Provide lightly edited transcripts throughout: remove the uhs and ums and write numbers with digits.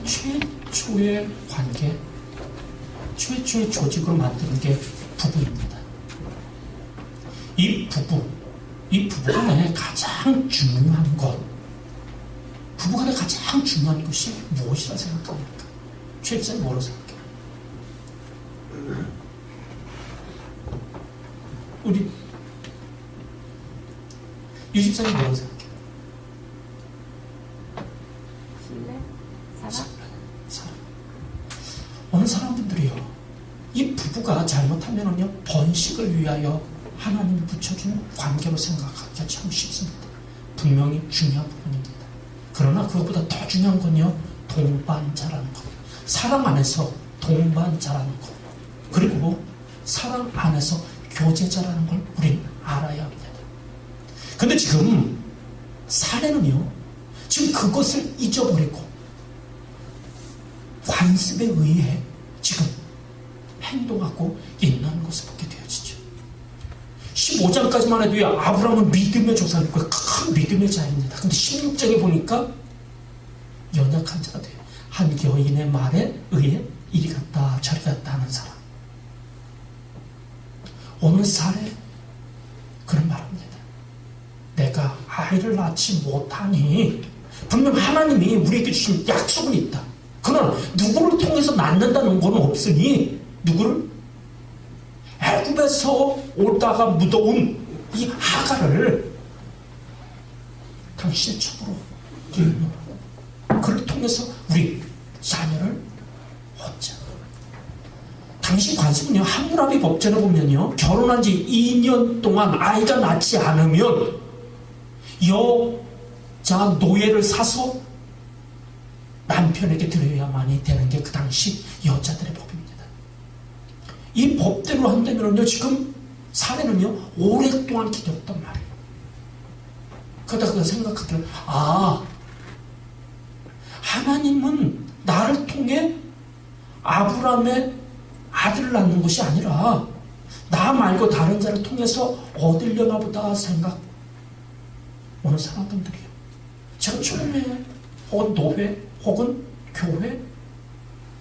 최초의 관계, 최초의 조직으로 만드는 게 부부입니다. 이 부부가 내 가장 중요한 것, 부부가 내 가장 중요한 것이 무엇이라 생각합니까? 최 집사님 뭐라고 생각해요? 우리 유 집사님 뭐라고 생각해요? 사랑. 어느 사람들이요, 이 부부가 잘못하면은요, 번식을 위하여 하나님이 붙여준 관계로 생각하기가 참 쉽습니다. 분명히 중요한 부분입니다. 그러나 그것보다 더 중요한 건요, 동반자라는 것. 사랑 안에서 동반자라는 것. 그리고 사랑 안에서 교제자라는 걸 우리는 알아야 합니다. 근데 지금 사례는요, 지금 그것을 잊어버리고 관습에 의해 지금 행동하고 있는 것을 보게 되어지죠. 15장까지만 해도 아브라함은 믿음의 조상이고 큰 믿음의 자입니다. 근데 16장에 보니까 연약한 자가 돼요. 한 여인의 말에 의해 이리 갔다 저리 갔다 하는 사람. 오늘 사례 그런 말합니다. 내가 아이를 낳지 못하니 분명 하나님이 우리에게 주신 약속은 있다. 그러나 누구를 통해서 낳는다는 건 없으니 누구를? 애굽에서 오다가 묻어온 이 하갈을 당신의 첩으로 기억하고 그를 통해서 우리 자녀를 얻자. 당시 관습은요, 함무라비 법전에 보면요, 결혼한 지 2년 동안 아이가 낳지 않으면 여자 노예를 사서 남편에게 드려야만이 되는 게 그 당시 여자들의 법입니다. 이 법대로 한다면요, 지금 사례는요, 오랫동안 기다렸단 말이에요. 그러다가 생각하기를, 하나님은 나를 통해 아브라함의 아들을 낳는 것이 아니라 나 말고 다른 자를 통해서 얻으려나 보다 생각. 어느 사람들이요, 제가 처음에 혹은 노회 혹은 교회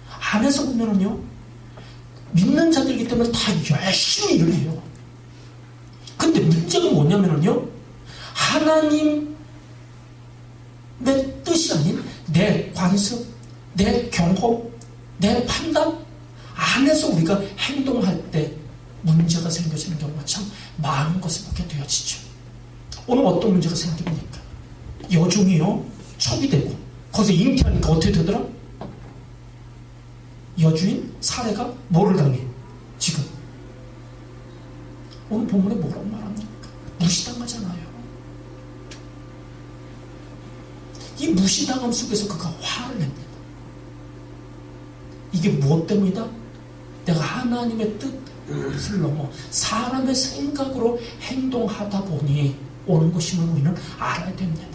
안에서 보면은요, 믿는 자들이기 때문에 다 열심히 일을 해요. 근데 문제가 뭐냐면은요, 하나님의 뜻이 아닌 내 관습, 내 경험, 내 판단 안에서 우리가 행동할 때 문제가 생겨지는 경우가 참 많은 것을 보게 되어지죠. 오늘 어떤 문제가 생깁니까? 여종이요, 첩이 되고 거기서 잉태하니까 어떻게 되더라? 여주인 사례가 뭐를 당해? 지금 오늘 본문에 뭐라고 말합니까? 무시당하잖아요. 이 무시당함 속에서 그가 화를 냅니다. 이게 무엇 때문이다? 내가 하나님의 뜻을 넘어 사람의 생각으로 행동하다 보니 오는 것임을 우리는 알아야 됩니다.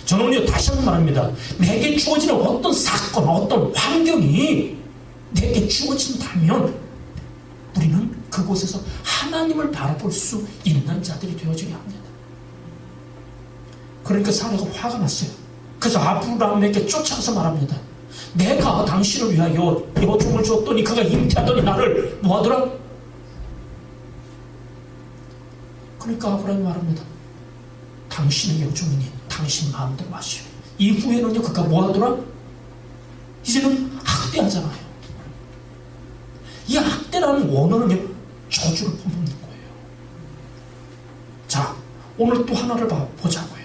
저는요, 다시 한번 말합니다. 내게 주어지는 어떤 사건, 어떤 환경이 내게 주어진다면 우리는 그곳에서 하나님을 바라볼 수 있는 자들이 되어져야 합니다. 그러니까 사례가 화가 났어요. 그래서 아브라함에게 쫓아가서 말합니다. 내가 당신을 위하여 여종을 주었더니 그가 잉태하더니 나를 뭐하더라? 그러니까 아브라함이 말합니다. 당신의 여종이니 당신 마음대로 하시오. 이후에는요, 그가 뭐하더라? 이제는 학대하잖아요. 이 학대라는 원어는요, 저주를 퍼붓는 거예요. 자, 오늘 또 하나를 보자고요.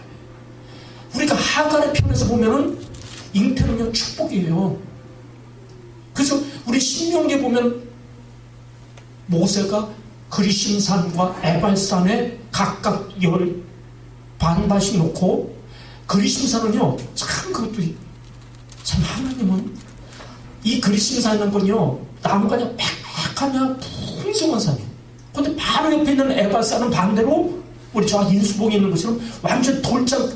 우리가 하갈의 편에서 보면은 잉태는요, 축복이에요. 그래서 우리 신명기에 보면 모세가 그리심산과 에발산에 각각 반반씩 놓고, 그리심산은요, 참 그것도 참 하나님은 이 그리심산이라는 건요, 나무가 그냥 빽빽하냐 풍성한 산이에요. 근데 바로 옆에 있는 에발산은 반대로 우리 저 인수봉에 있는 것처럼 완전 돌장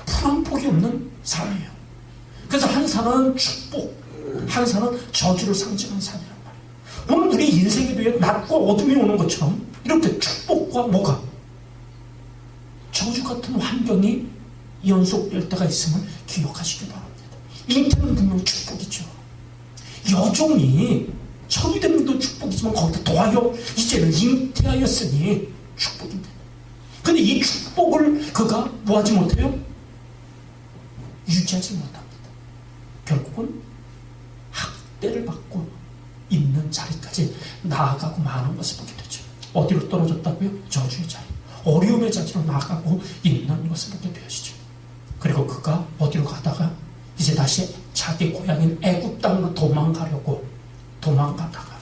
풀 한 폭이 없는 산이에요. 그래서 한 산은 축복, 한 산은 저주를 상징하는 산이란 말이에요. 오늘 우리 인생에도 낮과 어둠이 오는 것처럼 이렇게 축복과 뭐가 저주 같은 환경이 연속될 때가 있음을 기억하시기 바랍니다. 잉태는 되는 분명 축복이죠. 여종이 청이 되는 것도 축복이지만 거기다 더하여 이제는 잉태하였으니 축복입니다. 근데 이 축복을 그가 뭐하지 못해요? 유지하지 못합니다. 결국은 학대를 받고 있는 자리까지 나아가고 마는 것을 보게 되죠. 어디로 떨어졌다고요? 저주의 자리, 어려움의 자리로 나아가고 있는 것을 보게 되어지죠. 그리고 그가 어디로 가다가 이제 다시 자기 고향인 애굽 땅으로 도망가다가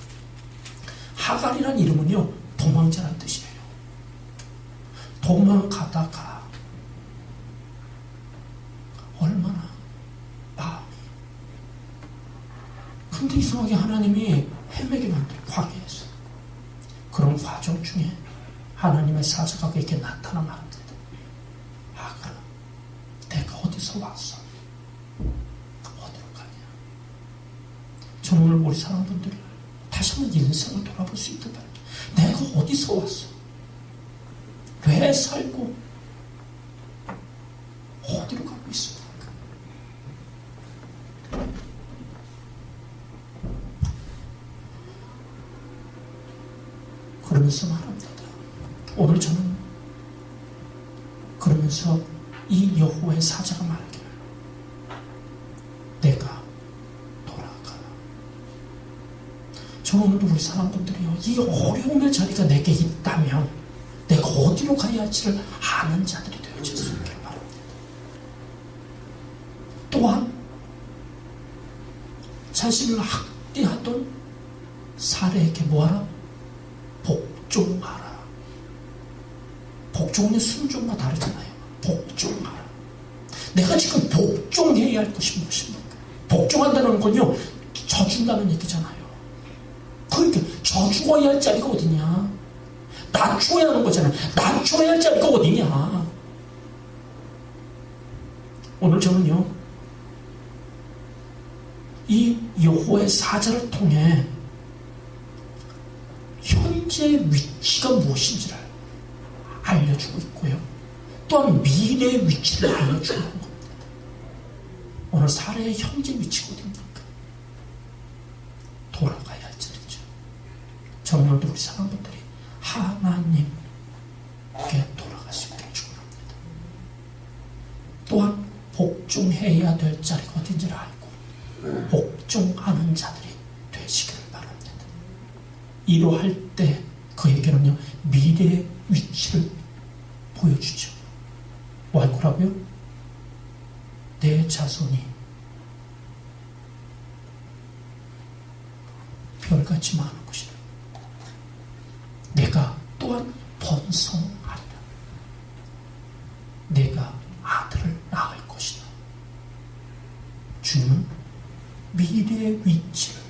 하갈이라는 이름은요, 도망자라는 뜻이에요. 도망가다가 얼마나 근데 이상하게 하나님이 헤매게 만들어, 광야에서. 그런 과정 중에 하나님의 사자가 그에게 나타나 말합니다. 하갈아, 내가 어디서 왔어? 어디로 가냐? 저는 오늘 우리 사람분들이 다시 한번 인생을 돌아볼 수 있도록 내가 어디서 왔어? 왜 살고 어디로 가고 있어? 그러면서 말합니다. 오늘 저는 그러면서 이 여호와의 사자가 말하기를 내가 돌아가. 저는 오늘도 우리 사람분들이요, 이 어려움의 자리가 내게 있다면 내가 어디로 가야 할지를 아는 자들이 되어질 수 있기를 바랍니다. 또한 자신을 학대하던 사례에게 뭐하라? 복종하라. 복종은 순종과 다르잖아요. 복종하라. 내가 지금 복종해야 할 것이 무엇입니까? 복종한다는 건요, 져준다는 얘기잖아요. 그러니까 져주어야 할 자리가 어디냐? 낮추어야 하는 거잖아요. 낮추어야 할 자리가 어디냐? 오늘 저는요, 이 여호와의 사자를 통해 현재 위치가 무엇인지를 알려주고 있고요. 또한 미래의 위치를 알려주고 있는 겁니다. 오늘 사례의 현재 위치가 어디입니까? 돌아가야 할 자리죠. 저는 오늘도 우리 사람들이 하나님께 돌아갈 수 있게 축원합니다. 또한 복종해야 될 자리가 어딘지를 알고 복종하는 자들이 되시기를 바랍니다. 이러할 때 그에게는요, 미래의 위치를 보여주죠. 뭐 할 거라고요? 내 자손이 별같이 많은 것이다. 내가 또한 번성하리라. 내가 아들을 낳을 것이다. 주님은 미래의 위치를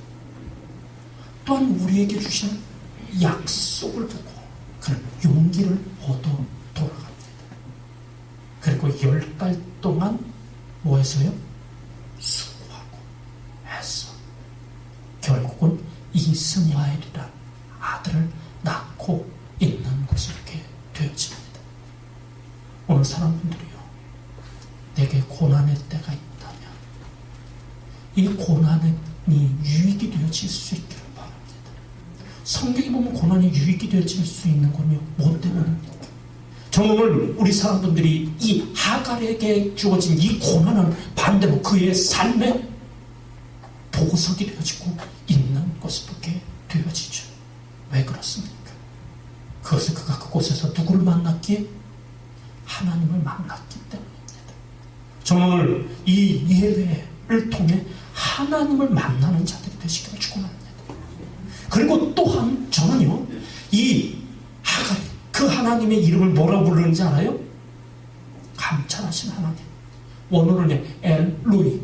또한 우리에게 주신 약속을 보고 그런 용기를 얻어 돌아갑니다. 그리고 10달 동안 뭐 해서요? 수고하고 해서 결국은 이스마엘이란 아들을 낳고 있는 것을 이렇게 되어집니다. 오늘 사람분들이요, 내게 고난의 때가 있다면 이 고난이 유익이 되어질 수 있기를 바랍니다. 성경에 보면 고난이 유익이 되어질 수 있는 건요, 뭐 때문입니까? 저는 오늘 우리 사람분들이 이 하갈에게 주어진 이 고난은 반대로 그의 삶의 보석이 되어지고 있는 것을 보게 되어지죠. 왜 그렇습니까? 그것을 그가 그곳에서 누구를 만났기에? 하나님을 만났기 때문입니다. 저는 오늘 이 예배를 통해 하나님을 만나는 자들이 되시기를 축원합니다. 그리고 또한 저는요, 이 하갈이 그 하나님의 이름을 뭐라고 부르는지 알아요? 감찰하신 하나님. 원어로는 엘로이,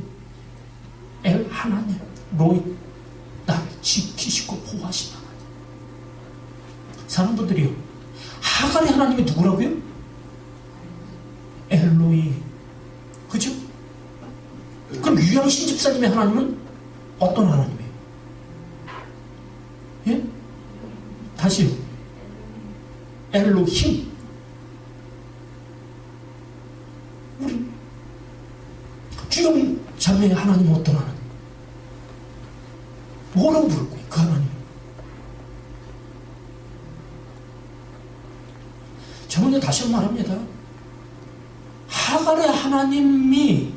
엘 하나님, 로이, 나를 지키시고 보호하신 하나님. 사람들이요, 하갈의 하나님이 누구라고요? 엘로이. 그죠? 그럼 유양신 집사님의 하나님은 어떤 하나님이에요? 예? 다시요. 엘로힘. 우리 주영 잘 아브라함의 하나님은 어떤 하나님? 뭐라고 부를 거예요? 그 하나님. 저는 다시 한번 말합니다. 하갈의 하나님이,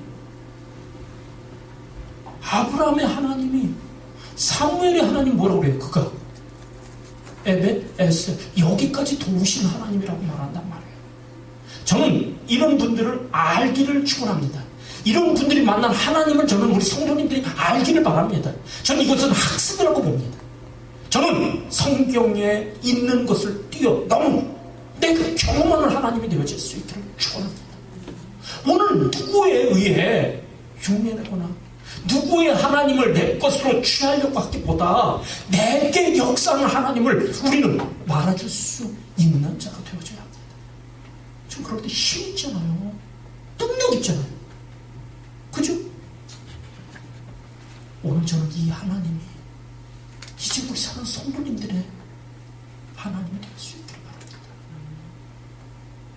아브라함의 하나님이, 사무엘의 하나님 뭐라고 그래요? 그가 에벳, 여기까지 도우신 하나님이라고 말한단 말이에요. 저는 이런 분들을 알기를 축원합니다. 이런 분들이 만난 하나님을 저는 우리 성도님들이 알기를 바랍니다. 저는 이것은 학습이라고 봅니다. 저는 성경에 있는 것을 뛰어넘어 내가 경험하는 하나님이 되어질 수 있기를 축원합니다. 오늘 누구에 의해 흉내내거나 누구의 하나님을 내 것으로 취하려고 하기보다 내게 역사하는 하나님을 우리는 말아줄 수 있는 자가 되어줘야 합니다. 좀 그럴 때 힘 있잖아요. 능력 있잖아요. 그죠? 오늘 저는 이 하나님이 이제 우리 사는 성도님들의 하나님이 될 수 있기를 바랍니다.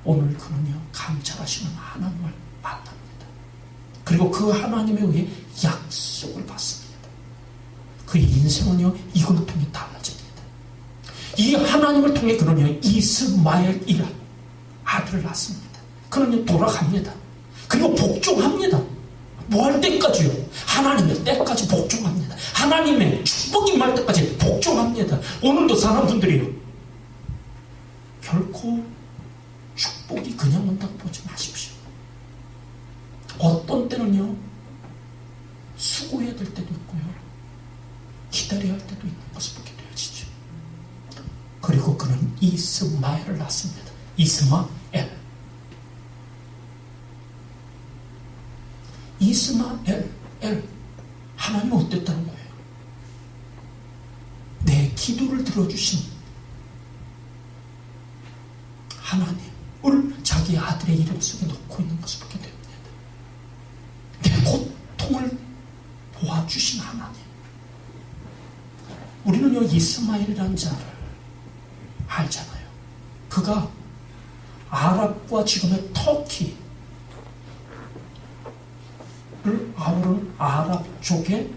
오늘 그는요 감찰하시는 하나님을 만납니다. 그리고 그 하나님에 의해 약속을 받습니다. 그의 인생은요 이걸 통해 달라집니다. 이 하나님을 통해 그는요 이스마엘이라 아들을 낳습니다. 그는요 돌아갑니다. 그리고 복종합니다. 뭐 할 때까지요? 하나님의 때까지 복종합니다. 하나님의 축복이 임할 때까지 복종합니다. 오늘도 사람분들이요 결코 축복이 그냥 온다고 보지 마십시오. 어떤 때는요 수고해야 될 때도 있고요 기다려야 할 때도 있는 것을 보게 되어지죠. 그리고 그는 이스마엘을 낳습니다. 이스마엘 하나님은 어땠다는 거예요? 내 기도를 들어주신 하나님을 자기 아들의 이름 속에 놓고 있는 것을 보게 됩니다. 내 고통을 보아주신 하나님. 우리는요 이스마엘이라는 자를 알잖아요. 그가 아랍과 지금의 터키를 아우르는 아랍 쪽의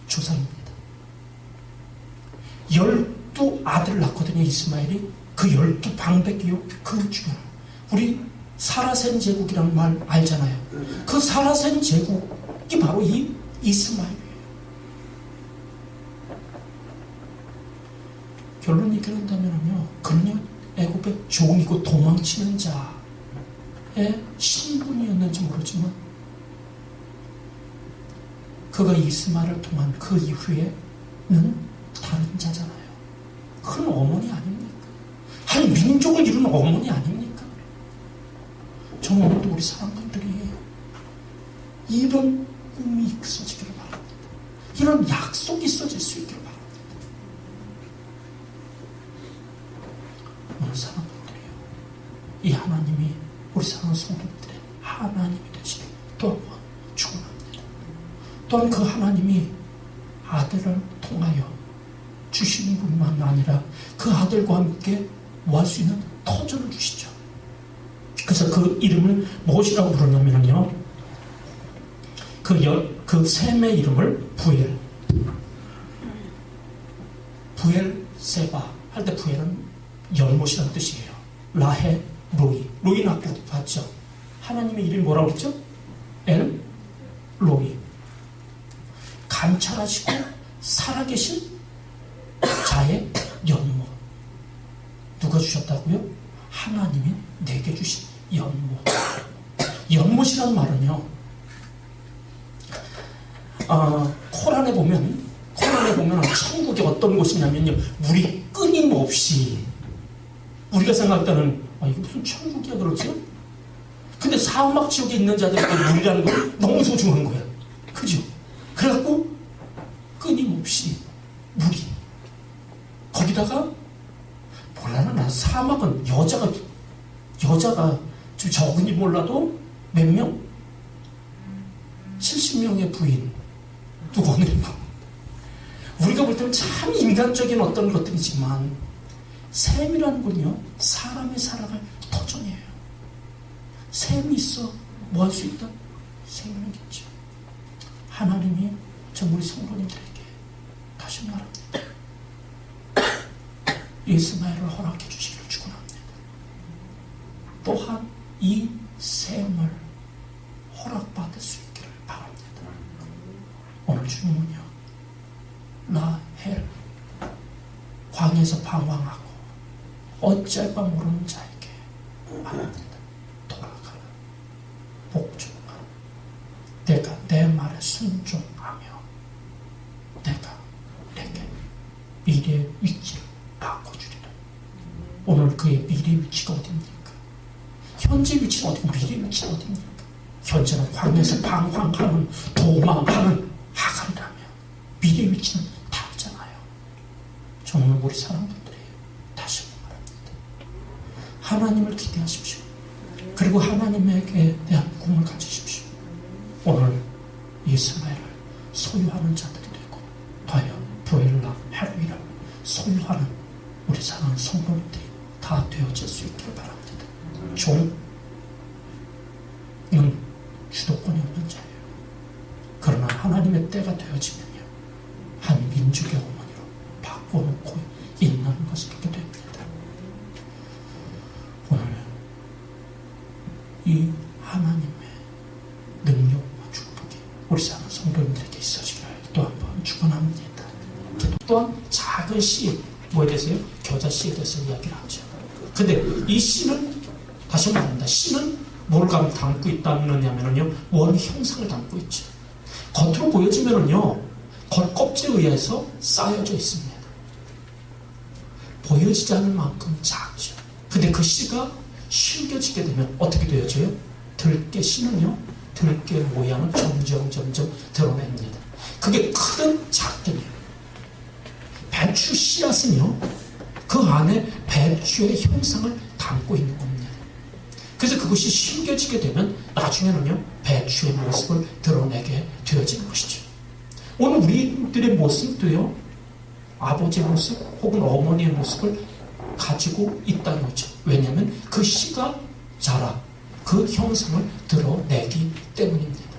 조상입니다. 12아들을 낳거든요. 이스마엘이. 그 12방백이요 그 중에 우리 사라센 제국이라는 말 알잖아요. 그 사라센 제국이 바로 이 이스마엘이에요. 결론 얘기를 한다면요 그는요 애굽의 종이고 도망치는 자의 신분이었는지 모르지만 그가 이스마엘을 통한 그 이후에는 다른 자잖아요. 큰 어머니 아닙니까? 한 민족을 이루는 어머니 아닙니까? 저는 오늘도 우리 사람들이 이런 꿈이 있어지기를 바랍니다. 이런 약속이 있어질 수 있기를 바랍니다. 오늘 사람들이요 이 하나님이 우리 사는 성도들의 하나님이 되시길 또 한 번 축원합니다. 또한 그 하나님이 아들을 통하여 주시는 분만 아니라 그 아들과 함께 뭐 할 수 있는 터전을 주시죠. 그래서 그 이름을 무엇이라고 부르냐면요 그 셈의 이름을 부엘세바 할 때 부엘은 연못이라는 뜻이에요. 라헤 로이는 아까 봤죠. 하나님의 이름이 뭐라고 그랬죠? 엘 로이. 감찰하시고 살아계신 자의 연못. 누가 주셨다고요? 하나님이 내게 주신 연못. 연못이라는 말은요 코란에 보면 천국이 어떤 곳이냐면요 물이 끊임없이 우리가 생각할 때는 이게 무슨 천국이야 그러죠? 근데 사막 지역에 있는 자들은 물이라는 거 너무 소중한 거야. 그죠? 그래갖고 끊임없이 물이 거기다가 몰라나 나 사막은 여자가 좀 적은지 몰라도 몇 명? 70명의 부인 누구 오늘인가? 우리가 볼 때는 참 인간적인 어떤 것들이지만 셈이라는 건요 사람이 살아갈 터전이에요. 셈이 있어 뭐 할 수 있다? 생명이겠죠. 하나님이 전 우리 성도님들에게 다시 말합니다. 이스마엘을 허락해 주시기를 축원합니다. 또한 이 셈을 허락받을 수 있기를 바랍니다. 오늘 주님은요, 라헬 광야에서 방황하고 어찌할 바 모르는 자에게 말합니다. 돌아가라, 복종하라. 내가 내 말에 순종하며 내가 내게 미래의 위치를 바꿔주리라. 오늘 그의 미래의 위치가 어디입니까? 현재 위치는 어디고 미래의 위치는 어디입니까? 현재는 광야에서 방황하는 도망하는 하갈이라며 미래의 위치는 다르잖아요. 저는 우리 사람들이 다시 말합니다. 하나님을 기대하십시오. 그리고 하나님에게 대한 꿈을 가지십시오. 오늘 이스마엘을 소유하는 자들이 되고 과연 브엘라, 헤로이를 소유하는 우리 사랑하는 성도들이 다 되어질 수 있기를 바랍니다. 종은 주도권이 없는 자예요. 그러나 하나님의 때가 되어지면요, 한 민족의 어머니로 바꿔놓고 있는 것을 보게 됩니다. 오늘 이 하나님의 능력과 축복이 우리 사랑 성도님들에게 있어지기를 또 한 번 축원합니다. 또한 작은 씨, 뭐에 대해서요? 겨자씨에 대해서 이야기를 하죠. 근데 이 씨는 다시 말합니다. 씨는 뭘 담고 있다느냐면요, 원 형상을 담고 있죠. 겉으로 보여지면은요, 겉껍질에 의해서 쌓여져 있습니다. 보여지지 않을 만큼 작죠. 근데 그 씨가 심겨지게 되면 어떻게 되어져요? 들깨 씨는요, 들깨 모양을 점점 드러냅니다. 그게 크든 작든요. 배추 씨앗은요, 그 안에 배추의 형상을 담고 있는 겁니다. 그래서 그것이 심겨지게 되면 나중에는요, 배추의 모습을 드러내게 되어지는 것이죠. 오늘 우리들의 모습도요, 아버지의 모습 혹은 어머니의 모습을 가지고 있다는 거죠. 왜냐하면 그 씨가 자라 그 형상을 드러내기 때문입니다.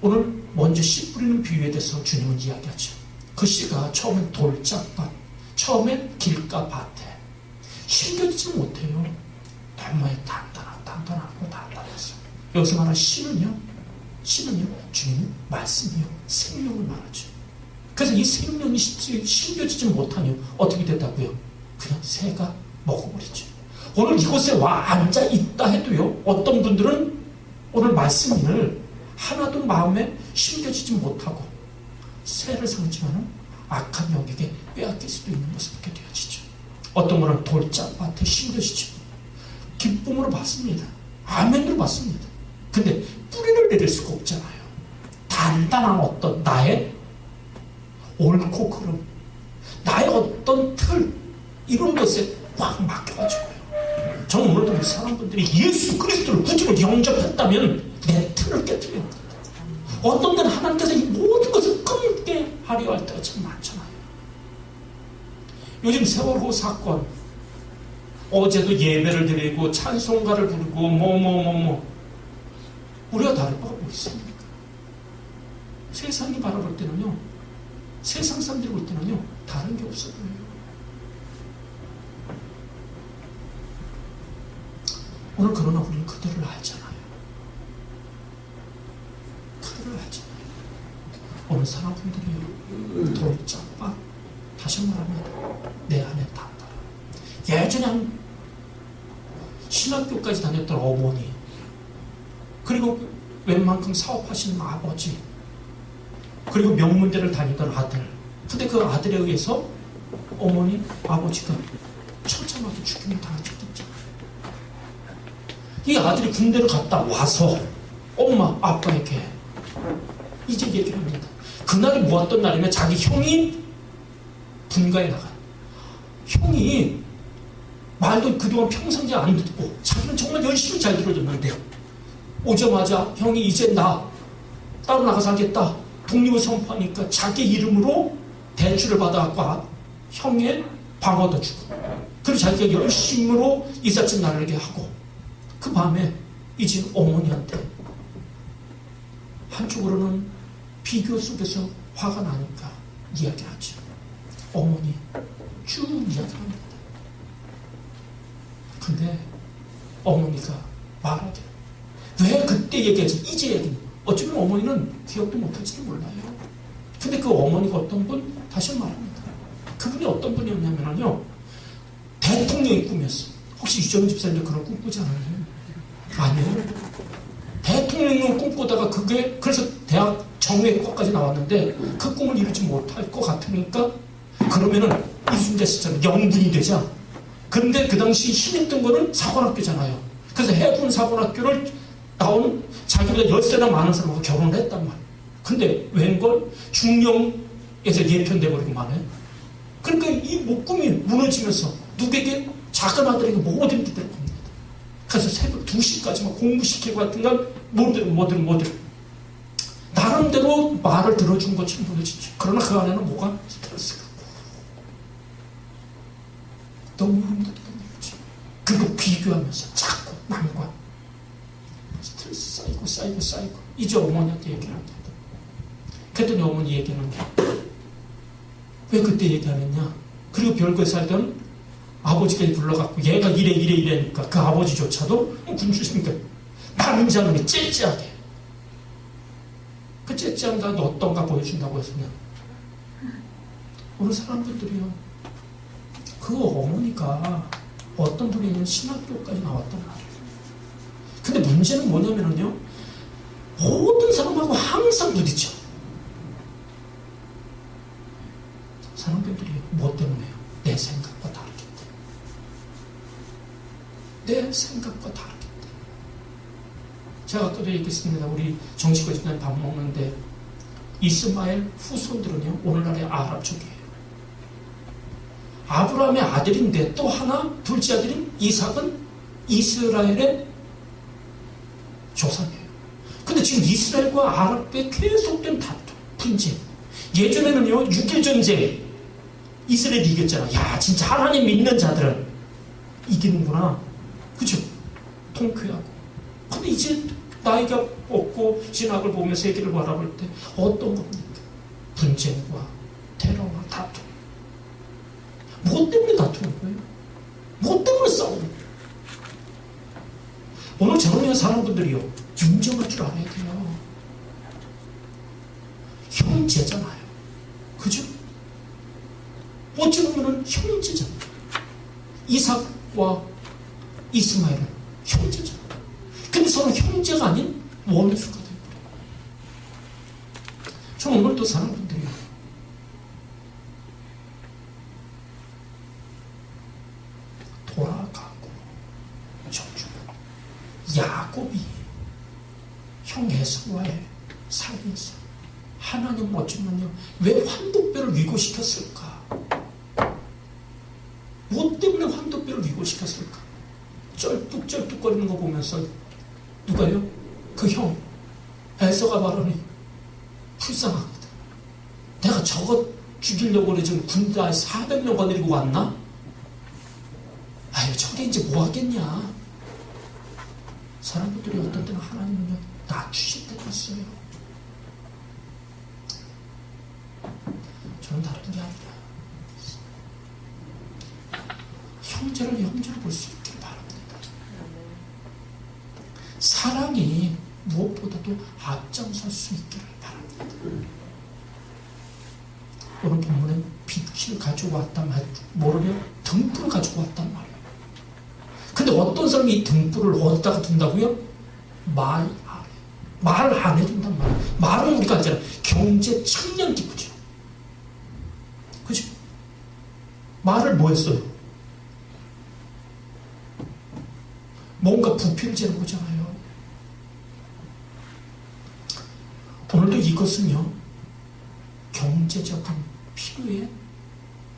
오늘 먼저 씨 뿌리는 비유에 대해서 주님은 이야기하죠. 그 씨가 처음엔 돌짝밭, 처음엔 길가 밭에 심겨지지 못해요. 너무 단단하고 단단해서. 여기서 말하는 씨는요, 주님은 말씀이요, 생명을 말하죠. 그래서 이 생명이 심겨지지 못하니 어떻게 된다고요? 그냥 새가 먹어버리죠. 오늘 이곳에 와 앉아 있다 해도요, 어떤 분들은 오늘 말씀을 하나도 마음에 심겨지지 못하고 새를 상징하는 악한 영에게 빼앗길 수도 있는 것을 보게 되어지죠. 어떤 분은 돌짝밭에 심겨지죠. 기쁨으로 받습니다. 아멘으로 받습니다. 근데 뿌리를 내릴 수가 없잖아요. 단단한 어떤 나의 옳고 그름, 나의 어떤 틀, 이런 것에 꽉 막혀가지고요. 저는 오늘도 우리 사람들이 예수 그리스도를 구주로 영접했다면 내 틀을 깨뜨립니다. 어떤 때는 하나님께서 이 모든 것을 끊게 하려 할 때가 참 많잖아요. 요즘 세월호 사건, 어제도 예배를 드리고 찬송가를 부르고 우리가 다를 바가 뭐 있습니까? 세상이 바라볼 때는요, 세상 사람들이 볼 때는요, 다른 게 없어 보여요. 오늘 그러나 우리는 그들을 알잖아요. 그들을 알잖아요. 오늘 사람들이요, 돌짝밭, 다시 말합니다. 내 안에 단다. 예전에 한 신학교까지 다녔던 어머니, 그리고 웬만큼 사업하시는 아버지, 그리고 명문대를 다니던 아들. 근데 그 아들에 의해서 어머니, 아버지가 처참하게 죽임을 당한 적도 있잖아요. 이 아들이 군대를 갔다 와서 엄마, 아빠에게 이제 얘기를 합니다. 그날이 모았던 날이면 자기 형이 분가에 나간, 형이 말도 그동안 평상시 안 듣고 자기는 정말 열심히 잘 들어줬는데 오자마자 형이 이제 나 따로 나가 살겠다, 독립을 선포하니까 자기 이름으로 대출을 받아갖고 형의 방어도 주고, 그리고 자기가 열심으로 이삿짐 나르게 하고, 그 밤에 이제 어머니한테 한쪽으로는 비교 속에서 화가 나니까 이야기하죠. 어머니 쭉 이야기합니다. 근데 어머니가 말하죠. 왜 그때 얘기하지? 이제 얘기. 어쩌면 어머니는 기억도 못할지도 몰라요. 근데 그 어머니가 어떤 분? 다시 말합니다. 그분이 어떤 분이었냐면요. 대통령이 꿈이었어요. 혹시 유정희 집사님도 그런 꿈 꾸지 않아요? 아니요. 대통령을 꿈꾸다가 그게 그래서 대학 정외과까지 나왔는데 그 꿈을 이루지 못할 것 같으니까 그러면은 이순재 씨처럼 영분이 되자. 근데 그 당시 힘있던 거는 사관학교잖아요. 그래서 해군 사관학교를 나온 자기보다 10세나 많은 사람하고 결혼을 했단 말이에요. 근데 웬걸 중령에서 예편돼 버리고 마네. 그러니까 이 목꿈이 무너지면서 누구에게 작은 아들에게 모든 게 될 겁니다. 그래서 새벽 2시까지 막 공부시키고 하여튼 뭐든 나름대로 말을 들어준 것처럼 보여지죠. 그러나 그 안에는 뭐가 스트레스가 너무 힘들던 거죠. 그리고 비교하면서 자꾸 남과 스트레스 쌓이고 이제 어머니한테 얘기를 합니다. 그랬더니 어머니 얘기하는 게 왜 그때 얘기 안 했냐. 그리고 별거에 살던 아버지까지 불러갖고 얘가 이래니까 그 아버지조차도 군주시니까 남자 놈이 째째하게 그 째째한 다음에 어떤가 보여준다고 해서 그냥 우리 사람들이요 그 어머니가 어떤 분이냐면 신학교까지 나왔단 말이에요. 근데 문제는 뭐냐면요 모든 사람하고 항상 부딪혀. 사람들이 뭐 때문에요? 내 생각과 다르기 때문에. 내 생각과 다르기 때문에. 제가 아까도 얘기했습니다. 우리 정식거집단 밥 먹는데 이스마엘 후손들은요 오늘날의 아랍족이에요. 아브라함의 아들인데 또 하나 둘째 아들인 이삭은 이스라엘의 조상이에요. 근데 지금 이스라엘과 아랍의 계속된 다툼, 분쟁. 예전에는요 6.1 전쟁 이스라엘이 이겼잖아. 야 진짜 하나님 믿는 자들은 이기는구나. 그죠? 통쾌하고. 근데 이제 나이가 먹고 신학을 보며 세계를 바라볼 때 어떤 겁니까? 분쟁과 테러와 다툼. 뭐 때문에 다투는 거예요? 뭐 때문에 싸우는 거예요? 오늘 저런 사람들이요 인정할 줄 알아야 돼요. 형제잖아요. 그죠? 어찌 보면 형제잖아요. 이삭과 이스마엘은 형제잖아요. 근데 서로 형제가 아닌 원수가 되어버려요. 저는 오늘 또 사람들이 돌아가고 저주고 야곱이 형 에사와의 사이에서 하나님 어쩌면요 왜 환도뼈를 위고시켰을까? 뭐 때문에 환도뼈를 위고시켰을까? 쩔뚝쩔뚝거리는 거 보면서 누가요? 그 형 에서가 말하니 불쌍하거든. 내가 저거 죽이려고 그래 지금 군대 400명 거느리고 왔나? 아유 저게 이제 뭐 하겠냐? 사람들이 어떤 때는 하나님은요 낮추실 때가 있어요. 저는 다른 게 아니라 형제를 형제로 볼 수 있기를 바랍니다. 사랑이 무엇보다도 앞장설 수 있기를 바랍니다. 오늘 본문은 빛을 가지고 왔단 말이에요. 모르면 등불을 가지고 왔단 말이에요. 근데 어떤 사람이 이 등불을 어디다가 둔다고요? 말 아래. 말 안에 둔단 말이에요. 말은 우리가 알잖아요. 경제 청년 기부죠. 그죠? 말을 뭐 했어요? 뭔가 부피를 재는 거잖아요. 오늘도 이것은요, 경제적인 필요에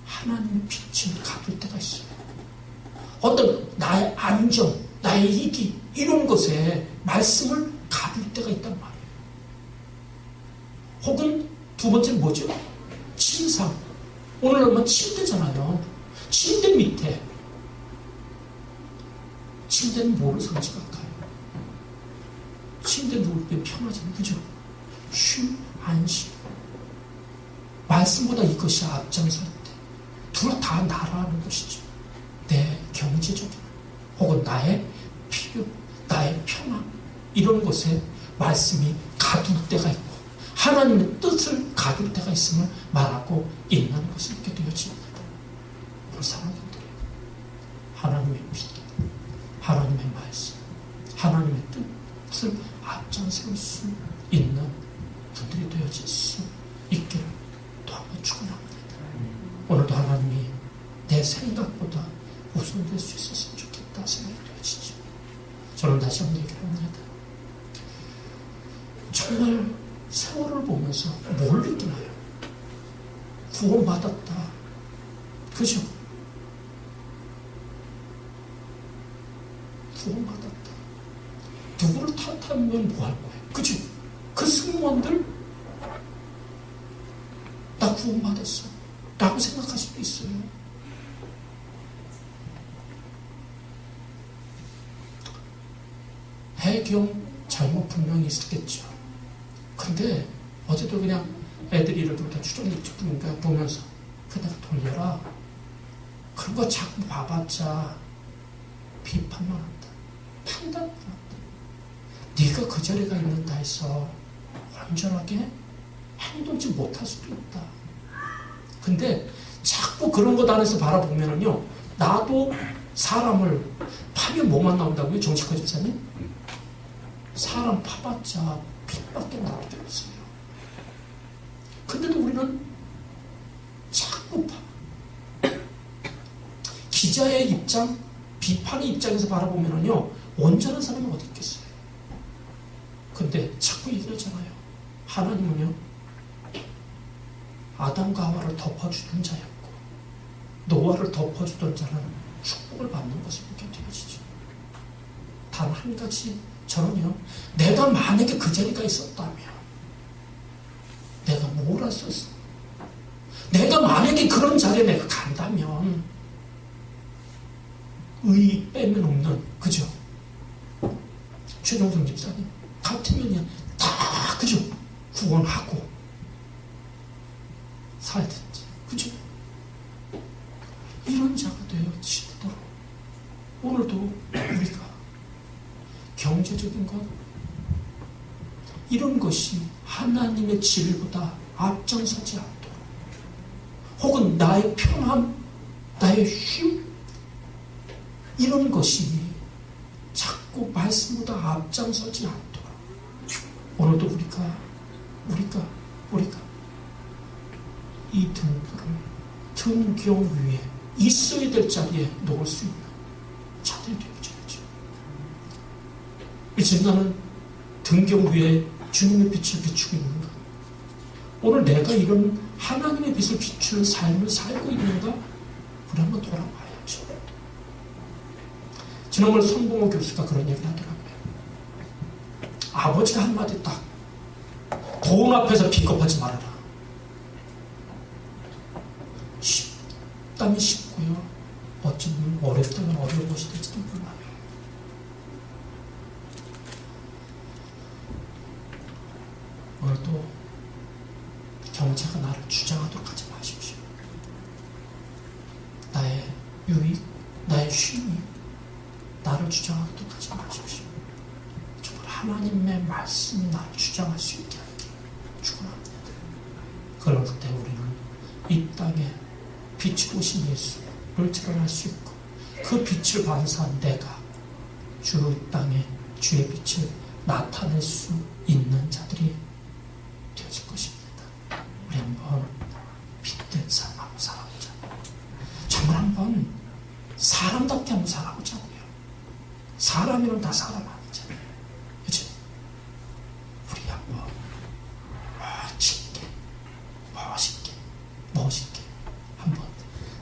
하나님의 빛을 갚을 때가 있어요. 어떤 나의 안정, 나의 이기, 이런 것에 말씀을 갚을 때가 있단 말이에요. 혹은 두 번째는 뭐죠? 침상. 오늘 얼마 침대잖아요. 침대 밑에. 침대는 뭐를 상징할까요? 침대 누울 때 편하잖아요. 그죠? 쉼, 안심. 말씀보다 이것이 앞장설 때 둘 다 나라는 것이죠. 내 경제적인 혹은 나의 필요, 나의 편함 이런 것에 말씀이 가둘 때가 있고 하나님의 뜻을 가둘 때가 있음을 말하고 있는 것을 있게 되어집니다. 우리 사랑하는들 하나님의 빛, 하나님의 말씀, 하나님의 뜻을 앞장설 수 있는 분들이 되어질 수 있기를 또 한번 축원합니다. 오늘도 하나님이 내 생각보다 우선될 수 있었으면 좋겠다 생각이 되어지죠. 저는 다시 한번 얘기를 합니다. 정말 세월을 보면서 뭘 느끼나요? 구원받았다. 그죠? 구원받았다. 누구를 탓하면 뭐 할 거예요? 그죠? 그 승무원들 나 구원받았어 라고 생각할 수도 있어요. 해경 잘못 분명히 있었겠죠. 근데 어제도 그냥 애들이 이렇게 추정이 찍히니까 보면서 그냥 돌려라. 그런 거 자꾸 봐봤자 비판만 한다. 판단만 한다. 네가 그 자리가 있는다 해서 완전하게 행동치 못할 수도 있다. 근데 자꾸 그런 것 안에서 바라보면은요, 나도 사람을 파면 뭐만 나온다고요? 정치과 집사님? 사람 파봤자 핏밖에 나올 게 없어요. 근데도 우리는 자꾸 파. 기자의 입장, 비판의 입장에서 바라보면은요, 온전한 사람은 어디 있겠어요? 근데 자꾸 얘기하잖아요. 하나님은요, 아담과 하와를 덮어주던 자였고 노아를 덮어주던 자는 축복을 받는 것을 보게 되어지죠. 단 한 가지 저는요, 내가 만약에 그 자리가 있었다면 내가 뭘 했었어? 내가 만약에 그런 자리에 내가 간다면 의 빼면 없는, 그죠? 최종성 집사님 같으면 다 그죠? 구원하고 살든지, 그죠? 이런 자가 되어지도록 오늘도 우리가 경제적인 것 이런 것이 하나님의 진리보다 앞장서지 않도록, 혹은 나의 편함, 나의 쉼 이런 것이 자꾸 말씀보다 앞장서지 않도록 오늘도 우리가 이 등불을 등경 위에 있어야 될 자리에 놓을 수 있는 자들이 되어져야죠. 이제 나는 등경 위에 주님의 빛을 비추고 있는가? 오늘 내가 이런 하나님의 빛을 비추는 삶을 살고 있는가? 우리 한번 돌아봐야죠. 지난번에 손봉호 교수가 그런 얘기를 하더라고요. 아버지가 한마디 딱, 돈 앞에서 비겁하지 말아라. 쉽다면 쉽고요, 어쩌면 어렵다면 어려운 것이 될지도 몰라요. 오늘도 경제가 나를 주장하도록 하지 마십시오. 나의 유익, 나의 쉼이 나를 주장하도록 하지 마십시오. 정말 하나님의 말씀이 나를 주장할 수 있게 하기 축원합니다. 그럴 때 우리는 이 땅에 빛이 오신 예수를 드러날 수 있고, 그 빛을 반사한 내가 주 땅에 주의 빛을 나타낼 수 있는 자들이 되어질 것입니다. 우리 한번 빛된 삶 한번 살아보자. 정말 한번 사람답게 한번 살아보자고요. 사람이면 다 사람 아니잖아요. 그치? 우리 한번 멋있게 한번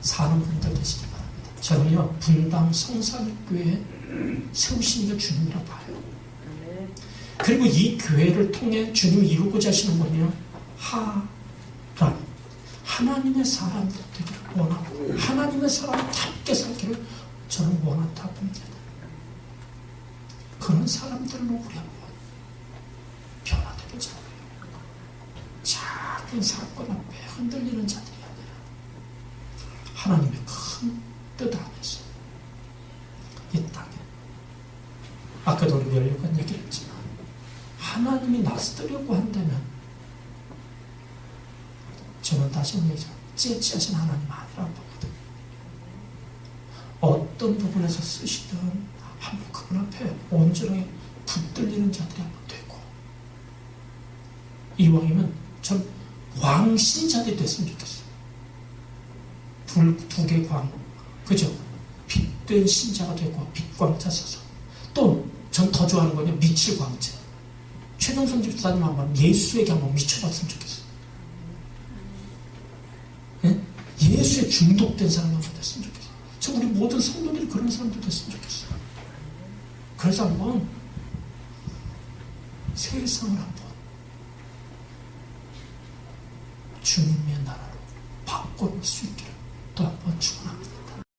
사는 분들 되시기 바랍니다. 저는요, 분당 성산교회 세우신 게 주님이라 봐요. 그리고 이 교회를 통해 주님이 이루고자 하시는 건요, 하나님의 사람들 되기를 원하고 하나님의 사람답게 살기를 저는 원한다 봅니다. 그런 사람들로 우리 한번 변화되보자고요. 작은 사건 앞에 흔들리는 자들이 아니라 하나님의 큰 뜻 안에서 이 땅에, 아까도 우리 멸류관 얘기를 했지만 하나님이 나서려고 한다면 저는 다시 한번 얘기하죠. 째치하신 하나님 아니라고 보거든요. 어떤 부분에서 쓰시든 한번 그분 앞에 온전하게 붙들리는 자들이 한번 되고, 이왕이면 전 광신자들이 됐으면 좋겠어요. 불 두 개 광, 그죠? 빛된 신자가 되고 빛광자 서서, 또 전 더 좋아하는 거는 미칠 광자. 최동선 집사님 한번 예수에게 한번 미쳐봤으면 좋겠어요. 예? 예수에 중독된 사람이 한번 됐으면 좋겠어요. 저 우리 모든 성도들이 그런 사람들 됐으면 좋겠어요. 그래서 한번 세상을 한번 주님의 나라로 바꿔볼 수 있기를